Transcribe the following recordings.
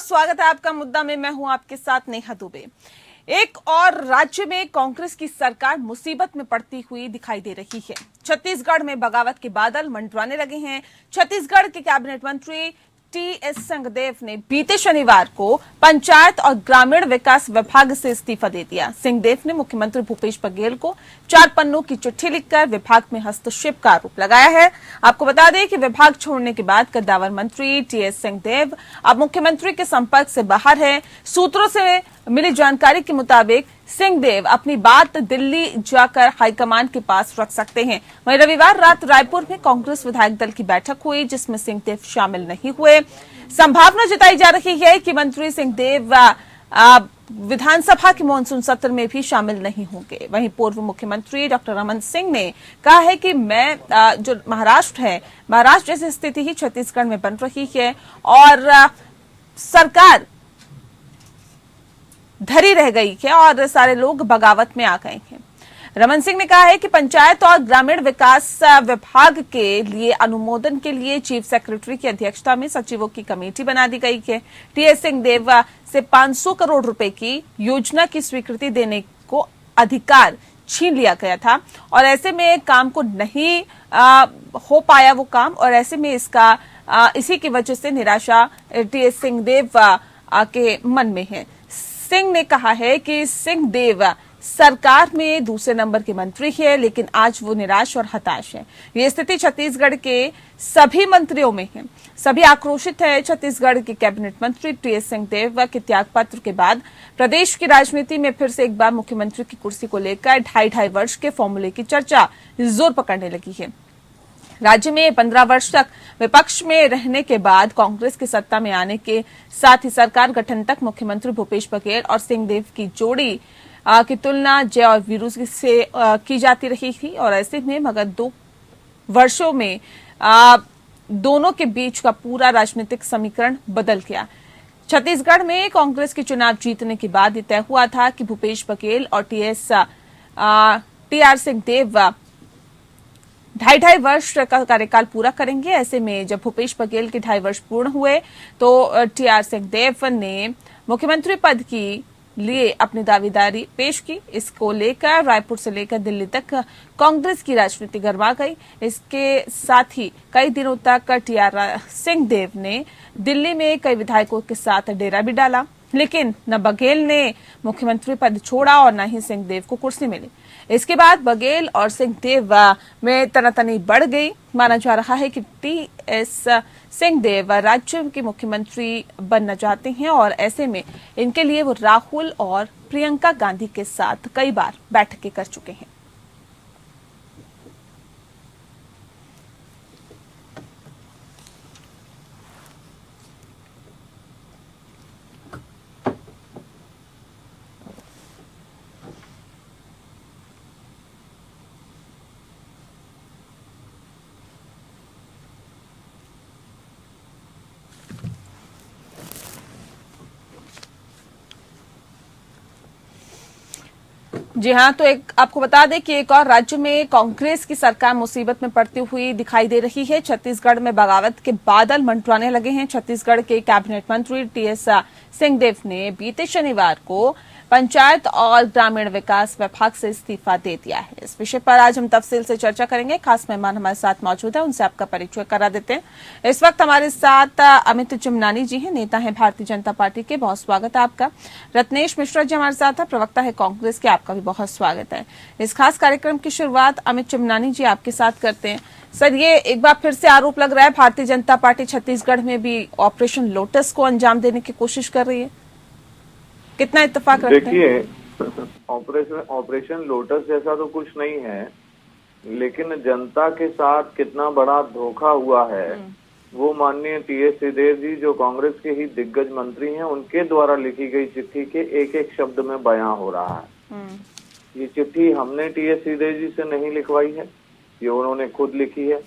स्वागत है आपका मुद्दा में। मैं हूं आपके साथ नेहा दुबे। एक और राज्य में कांग्रेस की सरकार मुसीबत में पड़ती हुई दिखाई दे रही है। छत्तीसगढ़ में बगावत के बादल मंडराने लगे हैं। छत्तीसगढ़ के कैबिनेट मंत्री टीएस सिंहदेव ने बीते शनिवार को पंचायत और ग्रामीण विकास विभाग से इस्तीफा दे दिया। सिंहदेव ने मुख्यमंत्री भूपेश बघेल को 4 पन्नों की चिट्ठी लिखकर विभाग में हस्तक्षेप का आरोप लगाया है। आपको बता दें कि विभाग छोड़ने के बाद कद्दावर मंत्री टीएस सिंहदेव अब मुख्यमंत्री के संपर्क से बाहर है। सूत्रों से मिली जानकारी के मुताबिक सिंहदेव अपनी बात दिल्ली जाकर हाईकमान के पास रख सकते हैं। वहीं रविवार रात रायपुर में कांग्रेस विधायक दल की बैठक हुई, जिसमें सिंहदेव शामिल नहीं हुए। संभावना जताई जा रही है कि मंत्री सिंहदेव विधानसभा के मानसून सत्र में भी शामिल नहीं होंगे। वहीं पूर्व मुख्यमंत्री डॉक्टर रमन सिंह ने कहा है कि मैं जो महाराष्ट्र जैसी स्थिति ही छत्तीसगढ़ में बन रही है और सरकार धरी रह गई है और सारे लोग बगावत में आ गए हैं। रमन सिंह ने कहा है कि पंचायत और ग्रामीण विकास विभाग के लिए अनुमोदन के लिए चीफ सेक्रेटरी की अध्यक्षता में सचिवों की कमेटी बना दी गई है। टीएस सिंहदेव से 500 करोड़ रुपए की योजना की स्वीकृति देने को अधिकार छीन लिया गया था और ऐसे में काम को नहीं हो पाया वो काम, और ऐसे में इसी की वजह से निराशा टीएस सिंहदेव के मन में है। सिंह ने कहा है कि सिंहदेव सरकार में दूसरे नंबर के मंत्री है, लेकिन आज वो निराश और हताश है। ये स्थिति छत्तीसगढ़ के सभी मंत्रियों में है। सभी आक्रोशित है। छत्तीसगढ़ के कैबिनेट मंत्री टीएस सिंहदेव के त्यागपत्र के बाद प्रदेश की राजनीति में फिर से एक बार मुख्यमंत्री की कुर्सी को लेकर ढाई वर्ष के फॉर्मूले की चर्चा जोर पकड़ने लगी है। राज्य में 15 वर्ष तक विपक्ष में रहने के बाद कांग्रेस की सत्ता में आने के साथ ही सरकार गठन तक मुख्यमंत्री भूपेश बघेल और सिंहदेव की जोड़ी की तुलना जय और वीरू से की जाती रही थी और ऐसे में मगर 2 वर्षों में दोनों के बीच का पूरा राजनीतिक समीकरण बदल गया। छत्तीसगढ़ में कांग्रेस के चुनाव जीतने के बाद यह तय हुआ था कि भूपेश बघेल और टीआर सिंहदेव 2.5 वर्ष का कार्यकाल पूरा करेंगे। ऐसे में जब भूपेश बघेल के 2.5 वर्ष पूर्ण हुए तो टीआर सिंहदेव ने मुख्यमंत्री पद की लिए अपनी दावेदारी पेश की। इसको लेकर रायपुर से लेकर दिल्ली तक कांग्रेस की राजनीति गरमा गई। इसके साथ ही कई दिनों तक टीआर सिंहदेव ने दिल्ली में कई विधायकों के साथ डेरा भी डाला, लेकिन न बघेल ने मुख्यमंत्री पद छोड़ा और न ही सिंहदेव को कुर्सी मिली। इसके बाद बघेल और सिंहदेव में तनातनी बढ़ गई। माना जा रहा है कि टीएस सिंहदेव राज्य के मुख्यमंत्री बनना चाहते हैं और ऐसे में इनके लिए वो राहुल और प्रियंका गांधी के साथ कई बार बैठकें कर चुके हैं। जी हाँ, तो आपको बता दें कि एक और राज्य में कांग्रेस की सरकार मुसीबत में पड़ती हुई दिखाई दे रही है। छत्तीसगढ़ में बगावत के बादल मंडराने लगे हैं। छत्तीसगढ़ के कैबिनेट मंत्री टीएस सिंहदेव ने बीते शनिवार को पंचायत और ग्रामीण विकास विभाग से इस्तीफा दे दिया है। इस विषय पर आज हम तफसील से चर्चा करेंगे। खास मेहमान हमारे साथ मौजूद है, उनसे आपका परिचय करा देते हैं। इस वक्त हमारे साथ अमित चिमनानी जी हैं, नेता हैं भारतीय जनता पार्टी के। बहुत स्वागत है आपका। रत्नेश मिश्रा जी हमारे साथ है, प्रवक्ता है कांग्रेस के। आपका भी बहुत स्वागत है। इस खास कार्यक्रम की शुरुआत अमित चिमनानी जी आपके साथ करते हैं। सर, ये एक बार फिर से आरोप लग रहा है भारतीय जनता पार्टी छत्तीसगढ़ में भी ऑपरेशन लोटस को अंजाम देने की कोशिश कर रही है। कितना इत्तेफाक रखते हैं? देखिए, ऑपरेशन लोटस जैसा तो कुछ नहीं है, लेकिन जनता के साथ कितना बड़ा धोखा हुआ है वो माननीय टीएस सिंहदेव जी, जो कांग्रेस के ही दिग्गज मंत्री हैं, उनके द्वारा लिखी गई चिट्ठी के एक एक शब्द में बयां हो रहा है। ये चिट्ठी हमने टीएस सिंहदेव जी से नहीं लिखवाई है, ये उन्होंने खुद लिखी है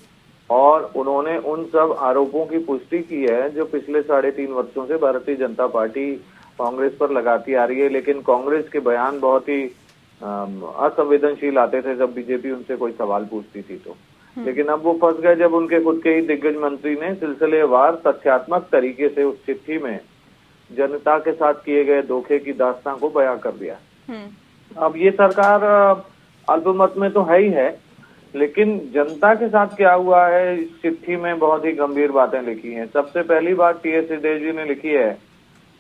और उन्होंने उन सब आरोपों की पुष्टि की है जो पिछले 3.5 वर्षों से भारतीय जनता पार्टी कांग्रेस पर लगाती आ रही है। लेकिन कांग्रेस के बयान बहुत ही असंवेदनशील आते थे जब बीजेपी उनसे कोई सवाल पूछती थी तो। लेकिन अब वो फंस गए जब उनके खुद के ही दिग्गज मंत्री ने सिलसिलेवार तथ्यात्मक तरीके से उस चिट्ठी में जनता के साथ किए गए धोखे की दास्तां को बयां कर दिया। अब ये सरकार अल्पमत में तो है ही है, लेकिन जनता के साथ क्या हुआ है इस चिट्ठी में बहुत ही गंभीर बातें लिखी हैं। सबसे पहली बात टीएस सिंहदेव जी ने लिखी है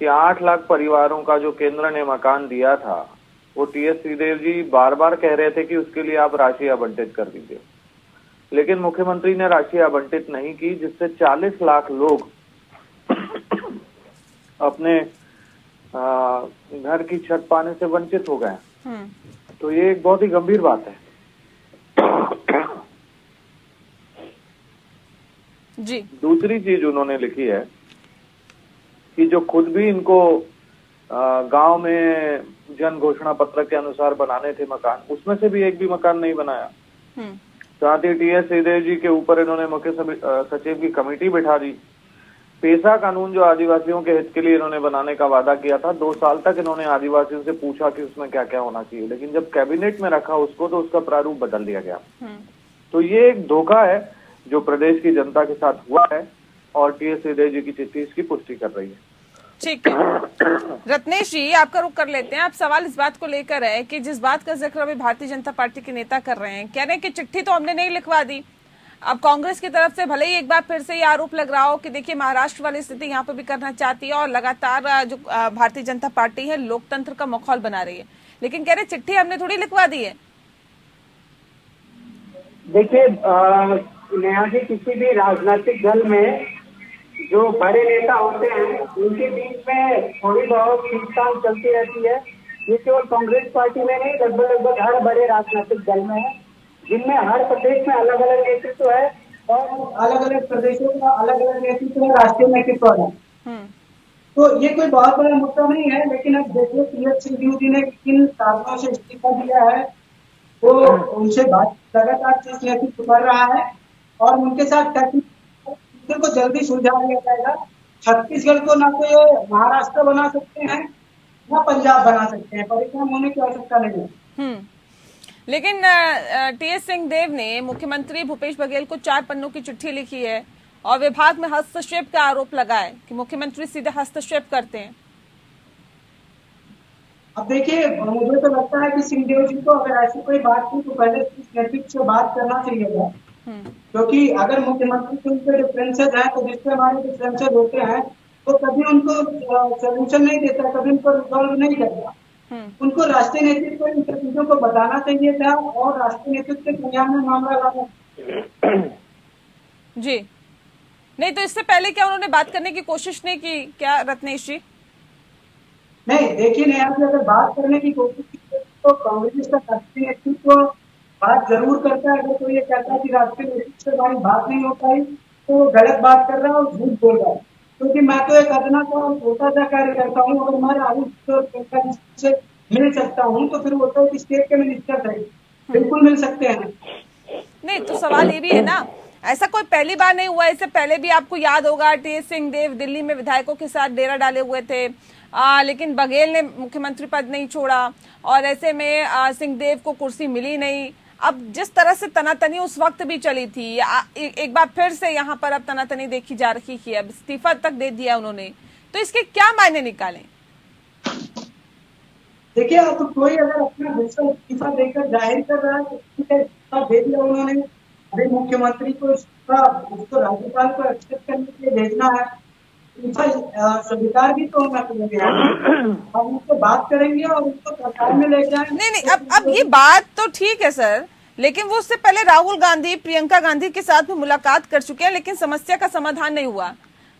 कि 8 लाख परिवारों का जो केंद्र ने मकान दिया था, वो टीएस सिंहदेव जी बार बार कह रहे थे कि उसके लिए आप राशि आवंटित कर दीजिए, लेकिन मुख्यमंत्री ने राशि आवंटित नहीं की, जिससे 40 लाख लोग अपने घर की छत पाने से वंचित हो गए। तो ये एक बहुत ही गंभीर बात है। जी। दूसरी चीज उन्होंने लिखी है कि जो खुद भी इनको गांव में जन घोषणा पत्र के अनुसार बनाने थे मकान, उसमें से भी एक भी मकान नहीं बनाया। साथ ही टीएस सिंहदेव जी के ऊपर इन्होंने मुख्य सचिव की कमेटी बिठा दी। पेशा कानून जो आदिवासियों के हित के लिए इन्होंने बनाने का वादा किया था, 2 साल तक इन्होंने आदिवासियों से पूछा कि उसमें क्या क्या होना चाहिए, लेकिन जब कैबिनेट में रखा उसको तो उसका प्रारूप बदल दिया गया। तो ये एक धोखा है जो प्रदेश की जनता के साथ हुआ है, और टीएस सिंहदेव जी की चिट्ठी इसकी पुष्टि कर रही है। ठीक है रत्नेश जी, आपका रुख कर लेते हैं। आप सवाल इस बात को लेकर है कि जिस बात का जिक्र अभी भारतीय जनता पार्टी के नेता कर रहे हैं, कह रहे हैं कि चिट्ठी तो हमने नहीं लिखवा दी। अब कांग्रेस की तरफ से भले ही एक बार फिर से ये आरोप लग रहा हो कि देखिए महाराष्ट्र वाली स्थिति यहाँ पे भी करना चाहती है और लगातार जो भारतीय जनता पार्टी है लोकतंत्र का माहौल बना रही है, लेकिन कह रहे चिट्ठी हमने थोड़ी लिखवा दी है। देखिए नेहा जी, किसी भी राजनीतिक दल में जो बड़े नेता होते हैं उनके बीच में थोड़ी बहुत खींचतान चलती रहती है। ये केवल कांग्रेस पार्टी में नहीं, लगभग हर बड़े राजनीतिक दल में है, जिनमें हर प्रदेश में अलग अलग नेतृत्व है और अलग अलग प्रदेशों का अलग अलग नेतृत्व है, राष्ट्रीय नेतृत्व है। तो ये कोई बहुत बड़ा मुद्दा नहीं है। लेकिन अब देखिए टीएस सिंहदेव जी ने किन कारणों से इस्तीफा दिया है, वो उनसे बात लगातार चीज नेतृत्व कर रहा है और उनके साथ को जल्दी सुलझा लिया जाएगा। छत्तीसगढ़ को ना तो ये महाराष्ट्र बना सकते हैं ना पंजाब बना सकते हैं, परेशान होने की आवश्यकता नहीं है। लेकिन टीएस सिंहदेव ने मुख्यमंत्री भूपेश बघेल को 4 पन्नों की चिट्ठी लिखी है और विभाग में हस्तक्षेप का आरोप लगाए कि मुख्यमंत्री सीधे हस्तक्षेप करते हैं। अब देखिए, मुझे तो लगता है कि सिंहदेव जी को अगर ऐसी कोई बात थी तो पहले नेतृत्व से बात करना चाहिए था, क्योंकि अगर मुख्यमंत्री के उनके डिफरेंसेज हैं तो जिससे हमारे डिफरेंसेज होते हैं तो कभी उनको सोल्यूशन नहीं देता, कभी उनको रिजॉल्व नहीं करता। उनको राष्ट्रीय नेतृत्व इन चीजों को बताना चाहिए था और राष्ट्रीय नेतृत्व के संज्ञान में मामला लाना। जी नहीं, तो इससे पहले क्या उन्होंने बात करने की कोशिश नहीं की क्या रत्नेश जी? नहीं, देखिए नेहा जी, अगर बात करने की कोशिश की तो कांग्रेस का राष्ट्रीय नेतृत्व बात जरूर करता है। अगर कोई ये कहता है कि राष्ट्रीय नेतृत्व से हमारी बात नहीं हो पाई तो गलत बात कर रहा है और झूठ बोल रहा है, क्योंकि मैं तो एक अदना सा छोटा सा कार्य करता हूँ। अगर मैं राहुल से मिल सकता हूँ तो फिर वो तो स्टेट के मिनिस्टर थे, बिल्कुल मिल सकते हैं। नहीं, तो सवाल ये भी है ना, ऐसा कोई पहली बार नहीं हुआ। इससे पहले भी आपको याद होगा टीएस सिंहदेव दिल्ली में विधायकों के साथ डेरा डाले हुए थे, लेकिन बघेल ने मुख्यमंत्री पद नहीं छोड़ा और ऐसे में सिंहदेव को कुर्सी मिली नहीं। अब जिस तरह से तनातनी उस वक्त भी चली थी, एक बार फिर से यहाँ पर अब तनातनी देखी जा रही है। अब इस्तीफा तक दे दिया उन्होंने, तो इसके क्या मायने निकालें? देखिए, अब कोई अगर अपना दूसरा इस्तीफा देकर जाहिर कर रहा है तो इस्तीफा दे दिया उन्होंने। अभी मुख्यमंत्री को उसको राज्यपाल को एक्सेप्ट करने के लिए भेजना है, स्वीकार भी तो होना चाहिए। हम उससे बात करेंगे और उसको सरकार में ले जाएंगे। नहीं, अब ये बात तो ठीक है सर, लेकिन वो उससे पहले राहुल गांधी प्रियंका गांधी के साथ भी मुलाकात कर चुके हैं, लेकिन समस्या का समाधान नहीं हुआ।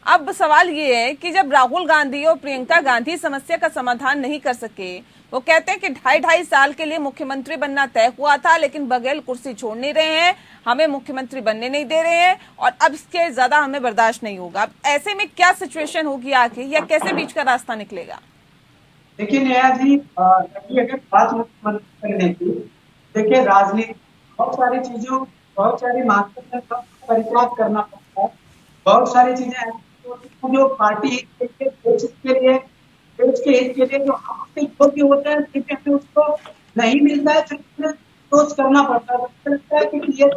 अब सवाल ये है कि जब राहुल गांधी और प्रियंका गांधी समस्या का समाधान नहीं कर सके, वो कहते हैं कि 2.5 साल के लिए मुख्यमंत्री बनना तय हुआ था, लेकिन बघेल कुर्सी छोड़ नहीं रहे हैं, हमें मुख्यमंत्री बनने नहीं दे रहे हैं और अब इसके ज्यादा हमें बर्दाश्त नहीं होगा। अब ऐसे में क्या सिचुएशन होगी आखिर, या कैसे बीच का रास्ता निकलेगा? देखिए नेहा जी, अगर बात मुख्यमंत्री करने की, देखिए राजनीति बहुत सारी चीजों, बहुत सारी मात्रा का परित्याग करना पड़ता है। बहुत सारी चीजें जो पार्टी के लिए, देश के हित के लिए जो आपके योग्य होता है, हमें उसको नहीं मिलता है, संतोष करना पड़ता है। लगता है कि नहीं,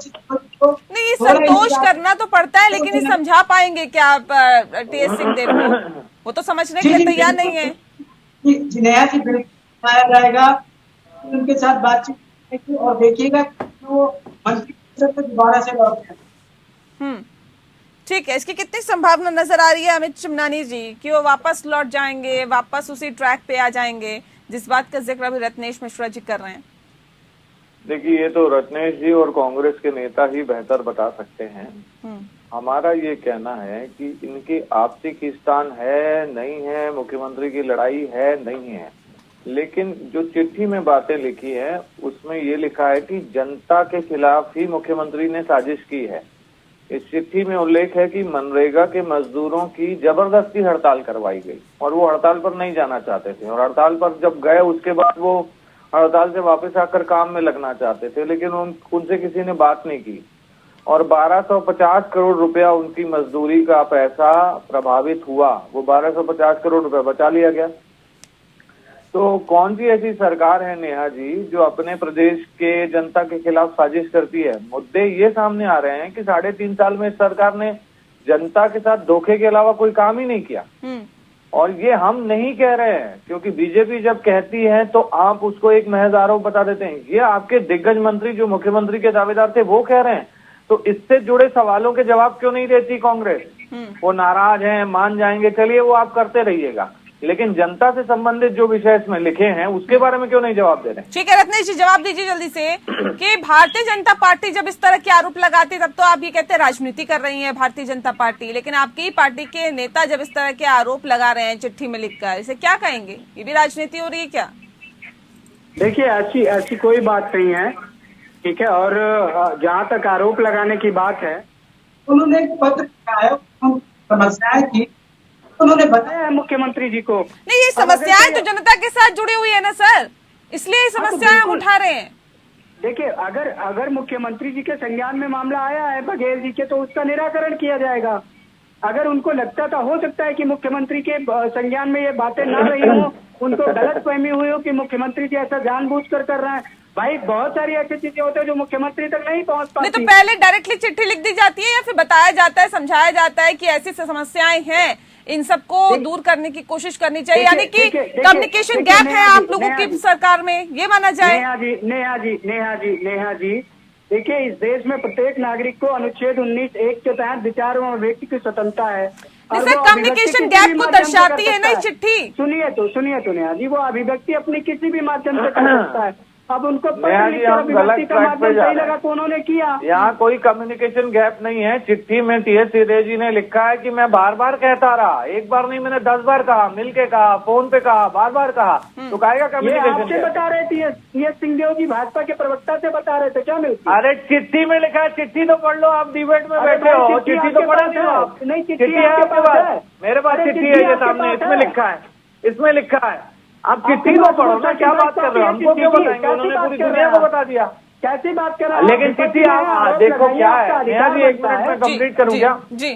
संतोष करना तो पड़ता है, लेकिन ये समझा पाएंगे क्या आप टीएस सिंहदेव को? वो तो समझने के लिए तैयार नहीं है। जी नया जी बिल्कुल आया जाएगा, उनके साथ बातचीत और देखिएगा वो मंत्री परिषद में दोबारा से लौट जाए। ठीक है, इसकी कितनी संभावना नजर आ रही है अमित चिमनानी जी कि वो वापस लौट जाएंगे, वापस उसी ट्रैक पे आ जाएंगे जिस बात का जिक्र अभी रत्नेश मिश्रा जी कर रहे हैं? देखिए, ये तो रत्नेश जी और कांग्रेस के नेता ही बेहतर बता सकते हैं। हमारा ये कहना है कि इनकी आपसी खींचतान है नहीं है, मुख्यमंत्री की लड़ाई है नहीं है, लेकिन जो चिट्ठी में बातें लिखी है उसमें ये लिखा है कि जनता के खिलाफ ही मुख्यमंत्री ने साजिश की है। इस चिट्ठी में उल्लेख है कि मनरेगा के मजदूरों की जबरदस्ती हड़ताल करवाई गई और वो हड़ताल पर नहीं जाना चाहते थे, और हड़ताल पर जब गए उसके बाद वो हड़ताल से वापस आकर काम में लगना चाहते थे, लेकिन उनसे किसी ने बात नहीं की और 1250 करोड़ रुपया उनकी मजदूरी का पैसा प्रभावित हुआ। वो 1250 करोड़ रुपया बचा लिया गया। तो कौन सी ऐसी सरकार है नेहा जी जो अपने प्रदेश के जनता के खिलाफ साजिश करती है? मुद्दे ये सामने आ रहे हैं कि 3.5 साल में इस सरकार ने जनता के साथ धोखे के अलावा कोई काम ही नहीं किया। और ये हम नहीं कह रहे हैं, क्योंकि बीजेपी जब कहती है तो आप उसको एक महज आरोप बता देते हैं। ये आपके दिग्गज मंत्री जो मुख्यमंत्री के दावेदार थे वो कह रहे हैं, तो इससे जुड़े सवालों के जवाब क्यों नहीं देती कांग्रेस? वो नाराज हैं, मान जाएंगे, चलिए वो आप करते रहिएगा, लेकिन जनता से संबंधित जो विषय इसमें लिखे हैं उसके बारे में क्यों नहीं जवाब दे रहे? ठीक है रत्नेश जी, जवाब दीजिए जल्दी से कि भारतीय जनता पार्टी जब इस तरह के आरोप लगाती तब तो आप ये कहते हैं राजनीति कर रही है भारतीय जनता पार्टी, लेकिन आपकी पार्टी के नेता जब इस तरह के आरोप लगा रहे हैं चिट्ठी में लिखकर, इसे क्या कहेंगे? ये भी राजनीति हो रही है क्या? देखिए, ऐसी कोई बात नहीं है, ठीक है। और जहाँ तक आरोप लगाने की बात है, उन्होंने एक पत्र लिखा है, समस्याएं की उन्होंने बताया है मुख्यमंत्री जी को। नहीं, ये समस्याएं तो जनता के साथ जुड़ी हुई है ना सर, इसलिए ये समस्याएं हम उठा रहे हैं। देखिए, अगर मुख्यमंत्री जी के संज्ञान में मामला आया है बघेल जी के, तो उसका निराकरण किया जाएगा। अगर उनको लगता था, हो सकता है कि मुख्यमंत्री के संज्ञान में ये बातें ना रही हो, उनको गलतफहमी हुई हो कि मुख्यमंत्री जी ऐसा जानबूझकर कर रहे हैं। भाई, बहुत सारी ऐसी चीजें होती है जो मुख्यमंत्री तक नहीं पहुंच पाती। नहीं तो पहले डायरेक्टली चिट्ठी लिख दी जाती है या फिर बताया जाता है, समझाया जाता है कि ऐसी समस्याएं हैं, इन सबको दूर करने की कोशिश करनी चाहिए, यानी कि कम्युनिकेशन गैप है आप लोगों की सरकार में, ये माना जाए? नेहा जी, देखिए, इस देश में प्रत्येक नागरिक को अनुच्छेद 19(1) के तहत विचार एवं व्यक्ति की स्वतंत्रता है। सर, कम्युनिकेशन गैप को दर्शाती है ना ये चिट्ठी। सुनिए तो नेहा जी, वो अभिव्यक्ति अपनी किसी भी माध्यम से कर सकता है। अब उनको पत्र लिखकर अभिव्यक्ति का माध्यम सही लगा तो उन्होंने किया। यहाँ कोई कम्युनिकेशन गैप नहीं है। चिट्ठी में टीएस सिंहदेव जी ने लिखा है कि मैं बार बार कहता रहा, एक बार नहीं, मैंने 10 बार कहा, मिलके कहा, फोन पे कहा, बार बार कहा, तो कहेगा कम्युनिकेशन? आपसे बता रहे थे टीएस सिंहदेव जी, भाजपा के प्रवक्ता से बता रहे थे, क्या मिलती? अरे चिट्ठी में लिखा है, चिट्ठी तो पढ़ लो, आप डिबेट में बैठे हो, चिट्ठी तो पढ़ा नहीं? नहीं, चिट्ठी है आपके पास? मेरे पास चिट्ठी है, ये सामने, इसमें लिखा है, इसमें लिखा है। आप चिट्ठी तो पढ़ो ना, क्या बात कर रहे हो? हमको क्यों बताएंगे? उन्होंने पूरी दुनिया को बता दिया। कैसी बात कर रहे हैं? लेकिन चिट्ठी आप देखो क्या है। नेहा जी, 1 मिनट में कंप्लीट करूँ क्या? जी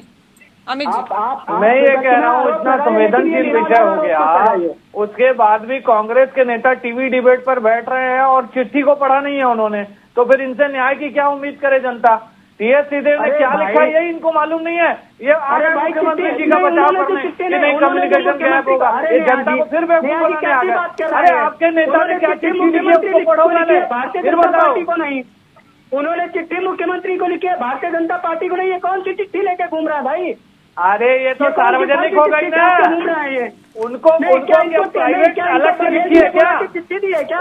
अमित जी, मैं ये कह रहा हूँ, इतना संवेदनशील विषय हो गया, उसके बाद भी कांग्रेस के नेता टीवी डिबेट पर बैठ रहे हैं और चिट्ठी को पढ़ा नहीं है उन्होंने, तो फिर इनसे न्याय की क्या उम्मीद करे जनता? टीएस सिंहदेव ने क्या लिखा है यही इनको मालूम नहीं है। ये आगे मुख्यमंत्री जी का बचाव करने कि नहीं कम्युनिकेशन गैप होगा, ये जनता को फिर बेवकूफ बनाने आ गए। अरे आपके नेता ने क्या चिट्ठी लिखी है, उसको पढ़ो मैंने, फिर बताओ। उन्होंने चिट्ठी मुख्यमंत्री को लिखी है, भारतीय जनता पार्टी को नहीं। ये कौन सी चिट्ठी लेके घूम रहा है भाई? अरे ये तो सार्वजनिक हो गई ना, उनको प्राइवेट अलग से लिखी है क्या? चिट्ठी दी है क्या?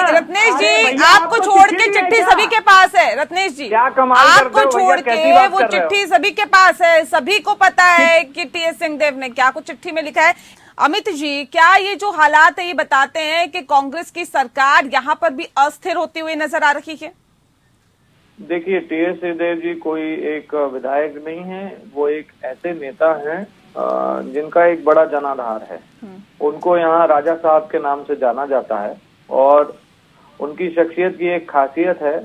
रत्नेश जी, आपको छोड़ के चिट्ठी सभी के पास है। रत्नेश जी, क्या कमाल आपको छोड़ के वो चिट्ठी सभी के पास है, सभी को पता है कि टीएस सिंहदेव ने क्या कुछ चिट्ठी में लिखा है। अमित जी, क्या ये जो हालात है ये बताते हैं कि कांग्रेस की सरकार यहाँ पर भी अस्थिर होती हुई नजर आ रही है? देखिए, टीएस सिंहदेव जी कोई एक विधायक नहीं है, वो एक ऐसे नेता हैं जिनका एक बड़ा जनाधार है। उनको यहाँ राजा साहब के नाम से जाना जाता है और उनकी शख्सियत की एक खासियत है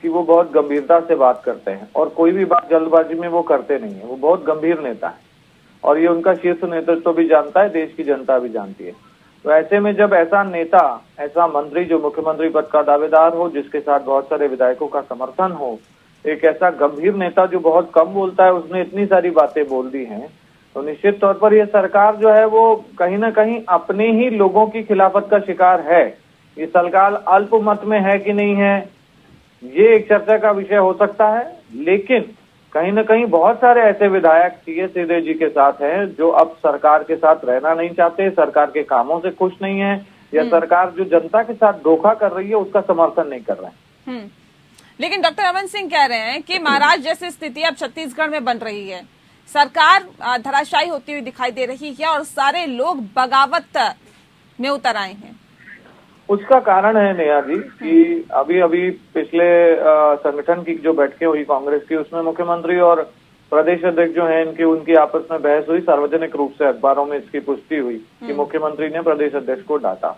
कि वो बहुत गंभीरता से बात करते हैं और कोई भी बात जल्दबाजी में वो करते नहीं है। वो बहुत गंभीर नेता है और ये उनका शीर्ष नेतृत्व भी जानता है, देश की जनता भी जानती है। तो ऐसे में जब ऐसा नेता, ऐसा मंत्री जो मुख्यमंत्री पद का दावेदार हो, जिसके साथ बहुत सारे विधायकों का समर्थन हो, एक ऐसा गंभीर नेता जो बहुत कम बोलता है, उसने इतनी सारी बातें बोल दी हैं, तो निश्चित तौर पर ये सरकार जो है वो कहीं ना कहीं अपने ही लोगों की खिलाफत का शिकार है। ये सरकार अल्पमत में है कि नहीं है, ये एक चर्चा का विषय हो सकता है, लेकिन कहीं ना कहीं बहुत सारे ऐसे विधायक टीएस सिंहदेव जी के साथ हैं जो अब सरकार के साथ रहना नहीं चाहते, सरकार के कामों से खुश नहीं है, या सरकार जो जनता के साथ धोखा कर रही है उसका समर्थन नहीं कर रहे हैं। लेकिन डॉक्टर रमन सिंह कह रहे हैं कि महाराष्ट्र जैसी स्थिति अब छत्तीसगढ़ में बन रही है, सरकार धराशायी होती हुई दिखाई दे रही है और सारे लोग बगावत में उतर आए हैं। उसका कारण है नेहा जी कि अभी अभी पिछले संगठन की जो बैठकें हुई कांग्रेस की, उसमें मुख्यमंत्री और प्रदेश अध्यक्ष जो हैं इनकी उनकी आपस में बहस हुई, सार्वजनिक रूप से अखबारों में इसकी पुष्टि हुई कि मुख्यमंत्री ने प्रदेश अध्यक्ष को डांटा।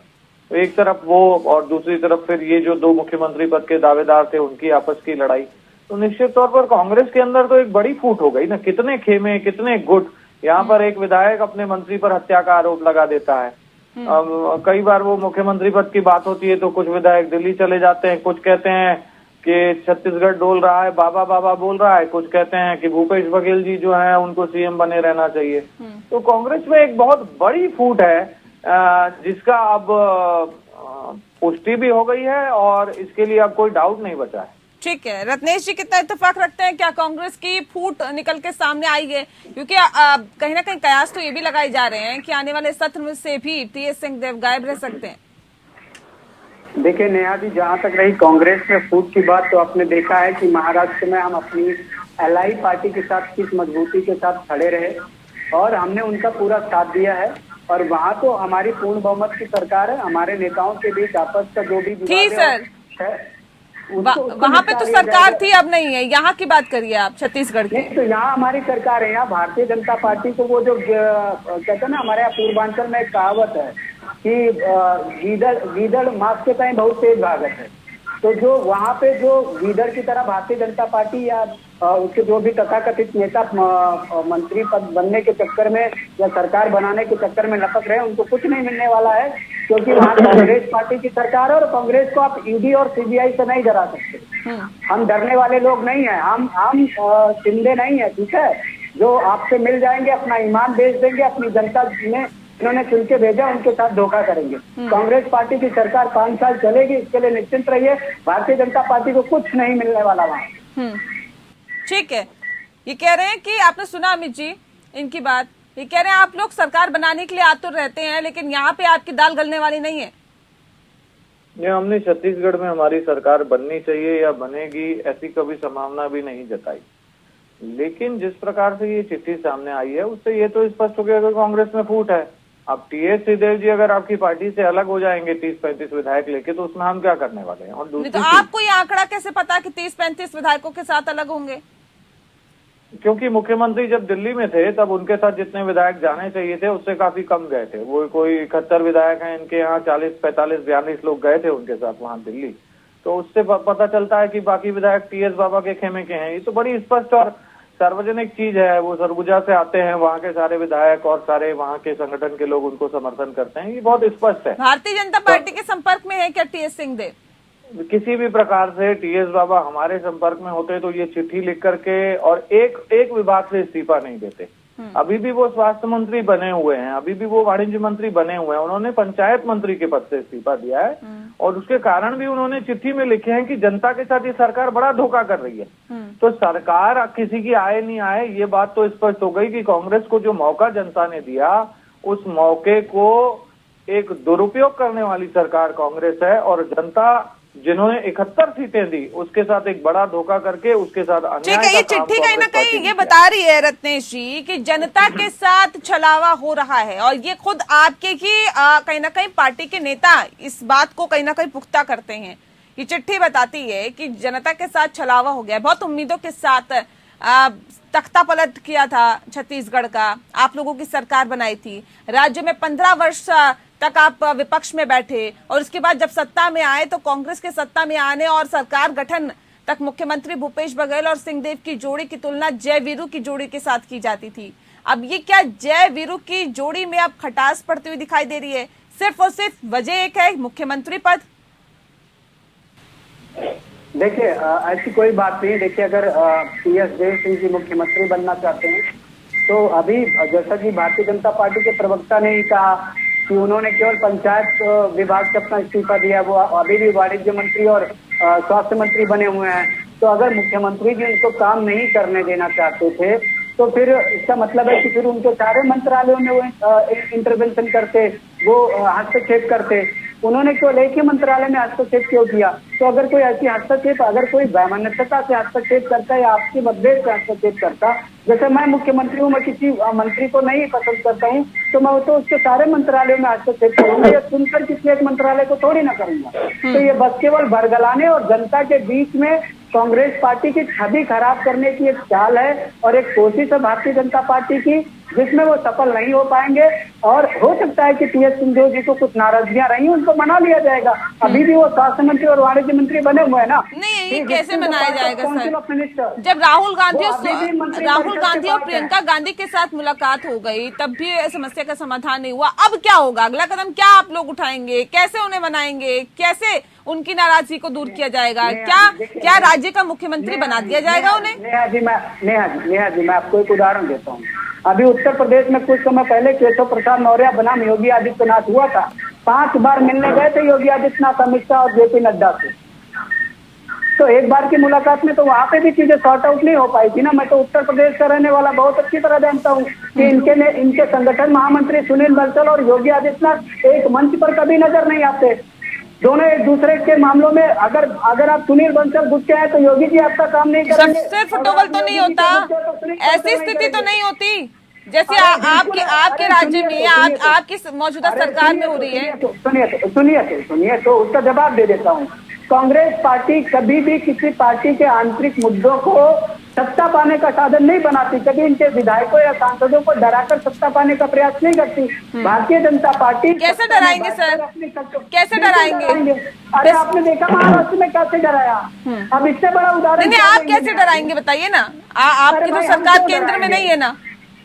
तो एक तरफ वो और दूसरी तरफ फिर ये जो दो मुख्यमंत्री पद के दावेदार थे उनकी आपस की लड़ाई। तो निश्चित तौर पर कांग्रेस के अंदर तो एक बड़ी फूट हो गई ना, कितने खेमे कितने गुट। यहाँ पर एक विधायक अपने मंत्री पर हत्या का आरोप लगा देता है, कई बार वो मुख्यमंत्री पद की बात होती है तो कुछ विधायक दिल्ली चले जाते हैं, कुछ कहते हैं कि छत्तीसगढ़ डोल रहा है, बाबा बाबा बोल रहा है, कुछ कहते हैं कि भूपेश बघेल जी जो है उनको सीएम बने रहना चाहिए। तो कांग्रेस में एक बहुत बड़ी फूट है जिसका अब पुष्टि भी हो गई है और इसके लिए अब कोई डाउट नहीं बचा है। ठीक है, रत्नेश जी कितना इत्तेफाक रखते हैं, क्या कांग्रेस की फूट निकल के सामने आई है? क्योंकि कहीं ना कहीं कयास तो ये भी लगाए जा रहे हैं कि आने वाले सत्र में से भी टीएस सिंहदेव गायब रह सकते हैं। देखिए नेहा जी, जहाँ तक रही कांग्रेस में फूट की बात, तो आपने देखा है कि महाराष्ट्र में हम अपनी एलआई पार्टी के साथ किस मजबूती के साथ खड़े रहे और हमने उनका पूरा साथ दिया है। और वहाँ तो हमारी पूर्ण बहुमत की सरकार है, हमारे नेताओं के बीच आपस का जो भी विवाद है वहाँ पे तो सरकार थी, अब नहीं है। यहाँ की बात करिए आप, छत्तीसगढ़ की। तो यहाँ हमारी सरकार है, यहाँ भारतीय जनता पार्टी को वो जो कहते हैं ना, हमारे यहाँ पूर्वांचल में एक कहावत है कि गीदड़ मांस के कहीं बहुत तेज भागत है। तो जो वहाँ पे जो गीदड़ की तरह भारतीय जनता पार्टी या उसके जो भी तथाकथित नेता मंत्री पद बनने के चक्कर में या सरकार बनाने के चक्कर में लपक रहे हैं, उनको कुछ नहीं मिलने वाला है, क्योंकि वहाँ कांग्रेस पार्टी की सरकार है और कांग्रेस को आप ईडी और सीबीआई से नहीं डरा सकते। हम डरने वाले लोग नहीं है, हम शिंदे नहीं है, ठीक है, जो आपसे मिल जाएंगे, अपना ईमान बेच देंगे, अपनी जनता ने इन्होंने चुन के भेजा उनके साथ धोखा करेंगे। कांग्रेस पार्टी की सरकार 5 साल चलेगी, इसके लिए निश्चिंत रहिए, भारतीय जनता पार्टी को कुछ नहीं मिलने वाला वहाँ। ठीक है, ये कह रहे हैं कि आपने सुना अमित जी इनकी बात, ये कह रहे हैं आप लोग सरकार बनाने के लिए आतुर रहते हैं, लेकिन यहाँ पे आपकी दाल गलने वाली नहीं है। ये हमने छत्तीसगढ़ में हमारी सरकार बननी चाहिए या बनेगी ऐसी कभी संभावना भी नहीं जताई, लेकिन जिस प्रकार से ये चिट्ठी सामने आई है उससे ये तो स्पष्ट हो गया कि कांग्रेस में फूट है। अब टीएस सिंहदेव जी अगर आपकी पार्टी से अलग हो जाएंगे 30-35 विधायक लेके, तो उसमें हम क्या करने वाले हैं? और दूसरी तो आपको ये आंकड़ा कैसे पता कि 30-35 विधायकों के साथ अलग होंगे? क्योंकि मुख्यमंत्री जब दिल्ली में थे तब उनके साथ जितने विधायक जाने चाहिए थे उससे काफी कम गए थे। वो कोई 71 विधायक हैं, इनके यहाँ 40, 45, 42 लोग गए थे उनके साथ वहां दिल्ली। तो उससे पता चलता है कि बाकी विधायक टीएस बाबा के खेमे के हैं। ये तो बड़ी स्पष्ट और सार्वजनिक चीज है। वो सरगुजा से आते हैं, वहाँ के सारे विधायक और सारे वहाँ के संगठन के लोग उनको समर्थन करते हैं, ये बहुत स्पष्ट है। भारतीय जनता पार्टी के संपर्क में है क्या टीएस सिंहदेव? किसी भी प्रकार से टीएस बाबा हमारे संपर्क में होते तो ये चिट्ठी लिख करके और एक विभाग से इस्तीफा नहीं देते। अभी भी वो स्वास्थ्य मंत्री बने हुए हैं, अभी भी वो वाणिज्य मंत्री बने हुए हैं, उन्होंने पंचायत मंत्री के पद से इस्तीफा दिया है और उसके कारण भी उन्होंने चिट्ठी में लिखे हैं कि जनता के साथ ये सरकार बड़ा धोखा कर रही है। तो सरकार किसी की आए नहीं आए, ये बात तो स्पष्ट हो गई कि कांग्रेस को जो मौका जनता ने दिया उस मौके को एक दुरुपयोग करने वाली सरकार कांग्रेस है और जनता जिन्होंने 71 सीटें दी उसके साथ एक बड़ा धोखा करके उसके साथ अन्याय। ठीक है, ये चिट्ठी कहीं ना कहीं ये बता रही है रत्नेश जी कि जनता के साथ छलावा हो रहा है और ये खुद आपके ही कहीं ना कहीं पार्टी के नेता इस बात को कहीं ना कहीं पुख्ता करते हैं। ये चिट्ठी बताती है कि जनता के साथ छलावा हो गया। बहुत उम्मीदों के साथ तख्ता पलट किया था छत्तीसगढ़ का, आप लोगों की सरकार बनाई थी, राज्य में 15 वर्ष तक आप विपक्ष में बैठे और उसके बाद जब सत्ता में आए तो कांग्रेस के सत्ता में आने और सरकार गठन तक मुख्यमंत्री भूपेश बघेल और सिंहदेव की जोड़ी की तुलना जय वीरू की जोड़ी के साथ की जाती थी। अब ये क्या जय वीरू की जोड़ी में अब खटास पड़ती हुई दिखाई दे रही है? सिर्फ और सिर्फ वजह एक है, मुख्यमंत्री पद। देखिए ऐसी कोई बात नहीं। देखिए अगर टीएस सिंह जी मुख्यमंत्री बनना चाहते हैं तो अभी जैसा कि भारतीय जनता पार्टी के प्रवक्ता ने ही कहा कि उन्होंने केवल पंचायत विभाग से अपना इस्तीफा दिया, वो अभी भी वाणिज्य मंत्री और स्वास्थ्य मंत्री बने हुए हैं। तो अगर मुख्यमंत्री जी उनको काम नहीं करने देना चाहते थे तो फिर इसका मतलब है कि फिर उनके सारे मंत्रालयों में वो इंटरवेंशन करते, वो हस्तक्षेप करते। उन्होंने केवल एक ही मंत्रालय में हस्तक्षेप क्यों किया? तो अगर कोई ऐसी हस्तक्षेप, अगर कोई वैमनस्यता से हस्तक्षेप करता है या आपसी मतभेद से हस्तक्षेप करता, जैसे मैं मुख्यमंत्री हूँ, मैं किसी मंत्री को नहीं पसंद करता हूँ तो मैं तो उसके सारे मंत्रालयों में हस्तक्षेप करूंगा या सुनकर किसी एक मंत्रालय को थोड़ी ना करूंगा। तो ये बस केवल बरगलाने और जनता के बीच में कांग्रेस पार्टी की छवि खराब करने की एक चाल है और एक कोशिश है भारतीय जनता पार्टी की, जिसमें वो सफल नहीं हो पाएंगे। और हो सकता है कि टीएस सिंहदेव जी को कुछ नाराजगियां रही, उनको मना लिया जाएगा। अभी भी वो स्वास्थ्य मंत्री और वाणिज्य मंत्री बने हुए हैं ना। नहीं, ये कैसे मनाया जाएगा सर? जब राहुल गांधी और प्रियंका गांधी के साथ मुलाकात हो गई तब भी समस्या का समाधान नहीं हुआ। अब क्या होगा? अगला कदम क्या आप लोग उठाएंगे? कैसे उन्हें मनाएंगे? कैसे उनकी नाराजगी को दूर किया जाएगा? क्या राज्य का मुख्यमंत्री बना दिया जाएगा उन्हें? नेहा जी, मैं आपको एक उदाहरण देता हूँ। अभी उत्तर प्रदेश में कुछ समय पहले केशव प्रसाद मौर्य बनाम योगी आदित्यनाथ हुआ था। 5 बार मिलने गए थे योगी आदित्यनाथ अमित शाह और जेपी नड्डा से। तो एक बार की मुलाकात में तो वहां पे भी चीजें सॉर्ट आउट नहीं हो पाई थी ना। मैं तो उत्तर प्रदेश का रहने वाला बहुत अच्छी तरह जानता हूँ कि इनके संगठन महामंत्री सुनील बंसल और योगी आदित्यनाथ एक मंच पर कभी नजर नहीं आते। दोनों एक दूसरे के मामलों में अगर आप सुनील बंसल गुस्से हैं तो योगी जी आपका काम नहीं करेंगे। सिर्फ टोवल तो नहीं होता, ऐसी स्थिति तो नहीं होती जैसे आपके राज्य में आपकी मौजूदा सरकार में हो रही है। सुनिए तो उसका जवाब दे देता हूँ। कांग्रेस पार्टी कभी भी किसी पार्टी के आंतरिक मुद्दों को सत्ता पाने का साधन नहीं बनाती, कभी इनके विधायकों या सांसदों को डराकर सत्ता पाने का प्रयास नहीं करती। भारतीय जनता पार्टी कैसे डराएंगे सर? कैसे डराएंगे? अरे आपने देखा महाराष्ट्र में कैसे डराया। अब इससे बड़ा उदाहरण नहीं, आप कैसे डराएंगे बताइए ना। आपकी तो सरकार केंद्र में नहीं है ना,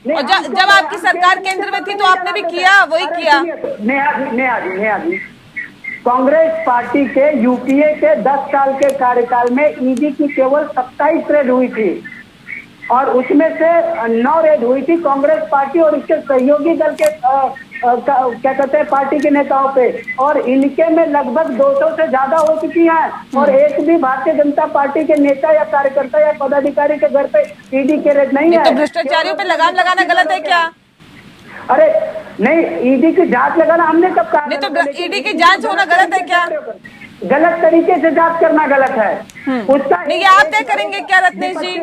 और जब आपकी सरकार केंद्र में थी तो आपने भी किया, वही किया। नेहा जी, कांग्रेस पार्टी के यूपीए के 10 साल के कार्यकाल में ईडी की केवल 27 रेड हुई थी और उसमें से 9 रेड हुई थी कांग्रेस पार्टी और इसके सहयोगी दल के क्या कहते हैं पार्टी के नेताओं पे, और इनके में लगभग 200 से ज्यादा हो चुकी हैं और एक भी भारतीय जनता पार्टी के नेता या कार्यकर्ता या पदाधिकारी के घर पे ईडी के रेड नहीं है। तो भ्रष्टाचारियों पे लगाम लगाना गलत है क्या? अरे नहीं, ईडी की जांच लगाना हमने कब कहा? नहीं, तो ईडी की जांच होना गलत है क्या? गलत तरीके से जांच करना गलत है उसका। नहीं, आप तय करेंगे क्या रत्नेश जी?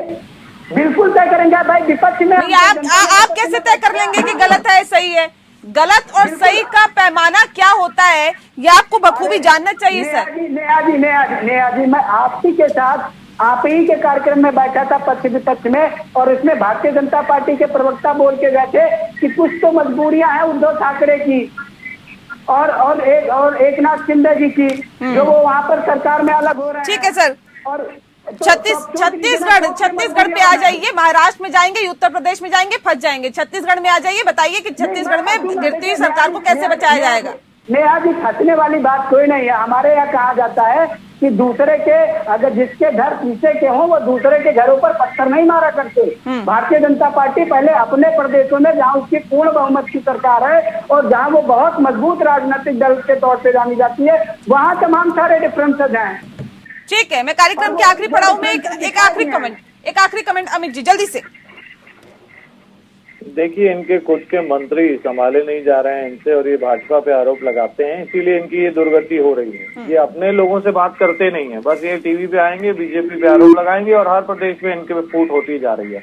बिल्कुल तय करेंगे भाई, विपक्ष में। आप कैसे तय कर लेंगे कि गलत है सही है? गलत और सही का पैमाना क्या होता है ये आपको बखूबी जानना चाहिए सर। नेहा जी, मैं आपसी के साथ आप ही के कार्यक्रम में बैठा था पक्ष विपक्ष में, और इसमें भारतीय जनता पार्टी के प्रवक्ता बोल के गए थे कि कुछ तो मजबूरियां हैं उद्धव ठाकरे की और एकनाथ शिंदे जी की, जो वो वहां पर सरकार में अलग हो रहे हैं। ठीक है सर। और छत्तीसगढ़ पे आ जाइए, महाराष्ट्र में जाएंगे, उत्तर प्रदेश में जाएंगे, फंस जाएंगे। छत्तीसगढ़ में आ जाइए, बताइए कि छत्तीसगढ़ में गिरती हुई सरकार को कैसे बचाया जाएगा। नेहा जी, फंसने वाली बात कोई नहीं है। हमारे यहाँ कहा जाता है कि दूसरे के, अगर जिसके घर पीछे के हों वो दूसरे के घरों पर पत्थर नहीं मारा करते। भारतीय जनता पार्टी पहले अपने प्रदेशों में जहाँ उसकी पूर्ण बहुमत की सरकार है और जहाँ वो बहुत मजबूत राजनीतिक दल के तौर पे जानी जाती है, वहाँ तमाम सारे डिफरेंसेज हैं। ठीक है, मैं कार्यक्रम के आखिरी पड़ाव में एक आखिरी कमेंट अमित जी जल्दी से। देखिए, इनके कुछ के मंत्री संभाले नहीं जा रहे हैं इनसे और ये भाजपा पे आरोप लगाते हैं, इसीलिए इनकी ये दुर्गति हो रही है। ये अपने लोगों से बात करते नहीं है, बस ये टीवी पे आएंगे, बीजेपी पे आरोप लगाएंगे और हर प्रदेश में इनके फूट होती जा रही है।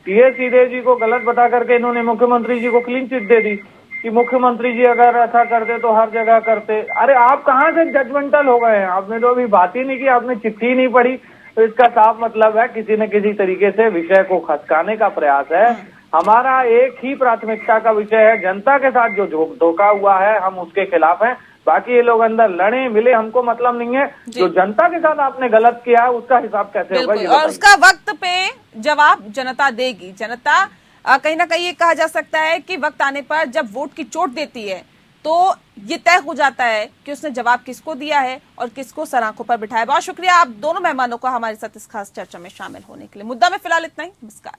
टीएस सिंहदेव जी को गलत बता करके इन्होंने मुख्यमंत्री जी को क्लीन चिट दे दी कि मुख्यमंत्री जी अगर ऐसा करते तो हर जगह करते। अरे आप कहाँ से जजमेंटल हो गए हैं? आपने तो अभी बात ही नहीं की, आपने चिट्ठी नहीं पढ़ी, तो इसका साफ मतलब है किसी न किसी तरीके से विषय को खसकाने का प्रयास है। हमारा एक ही प्राथमिकता का विषय है, जनता के साथ जो धोखा हुआ है हम उसके खिलाफ हैं। बाकी ये लोग अंदर लड़े मिले हमको मतलब नहीं है। जो जनता के साथ आपने गलत किया है उसका हिसाब कैसे होगा ये और उसका वक्त पे जवाब जनता देगी। जनता कहीं ना कहीं ये कहा जा सकता है कि वक्त आने पर जब वोट की चोट देती है तो ये तय हो जाता है कि उसने जवाब किसको दिया है और किसको सराखों पर बिठाया। बहुत शुक्रिया आप दोनों मेहमानों को हमारे साथ इस खास चर्चा में शामिल होने के लिए। मुद्दा में फिलहाल इतना ही। नमस्कार।